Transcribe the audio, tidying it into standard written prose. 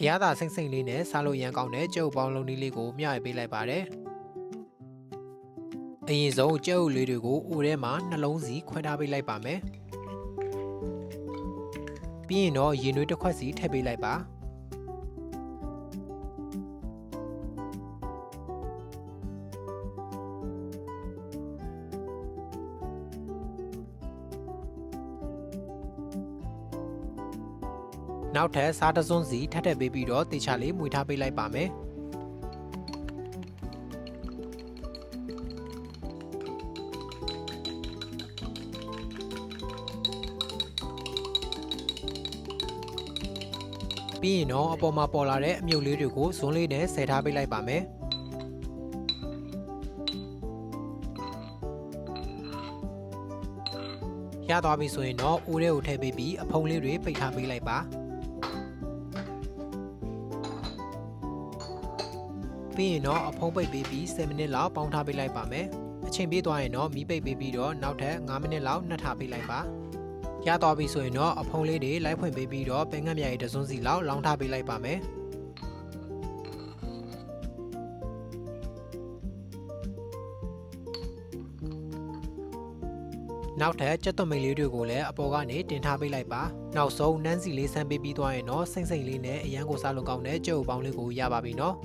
အရသာစိမ့်စိမ့်လေးနဲ့စားလို့ရန်ကောင်းတဲ့ကြက်ဥပေါင်းလုံးလေးကိုမျှဝေပေးလိုက်ပါတယ်အရင်ဆုံးကြက်ဥလေးတွေကိုအိုထဲမှာနှလုံးစီခွဲထားပေးလိုက်ပါမယ်ပြီးရင်တော့ရေနွေးတစ်ခွက်စီထည့်ပေးလိုက်ပါနောက်ထပ်စားတစွန်းစီထပ်ထည့်ပေးပြီးတော့တေချာလေးမွေထားပေးလိုက်ပါမယ်ပြီးရင်တော့အပေါ်မှာပေါ်လာတဲ့အမြုပ်လေးတွေကိုဇွန်းလေးနဲ့ဆယ်ထားပေးလိုက်ပါမယ်ရသွားပြီဆိုရင်တော့အိုးထဲကိုထည့်ပေးပြီးအဖုံးလေးတွေပိတ်ထားပေးလိုက်ပါပြီးရင်တော့အဖုံးပိတ်ပေးပြီး10မိနစ်လောက်ပေါင်းထားပေးလိုက်ပါမယ်အချိန်ပေးသွားရင်တော့မီးပိတ်ပေးပြီးတော့နောက်ထပ်5မိနစ်လောက်နှက်ထားပေးလိုက်ပါရသွားပြီဆိုရင်တော့အဖုံးလေးတွေလိုက်ဖွင့်ပေးပြီးတော့ပဲငတ်မြားရီတစ်စွန်းစီလောက်လောင်းထားပေးလိုက်ပါမယ်နောက်ထပ်ကြက်သွန်မိတ်လေးတွေကိုလည်းအပေါ်ကနေတင်ထားပေးလိုက်ပါနောက်ဆုံးနန်းစီလေးဆန်းပေးပြီးသွားရင်တော့စိမ့်စိမ့်လေးနဲ့အရန်ကိုစားလို့ကောင်းတဲ့ကြက်ဥပေါင်းလေးကိုရပါပြီနော်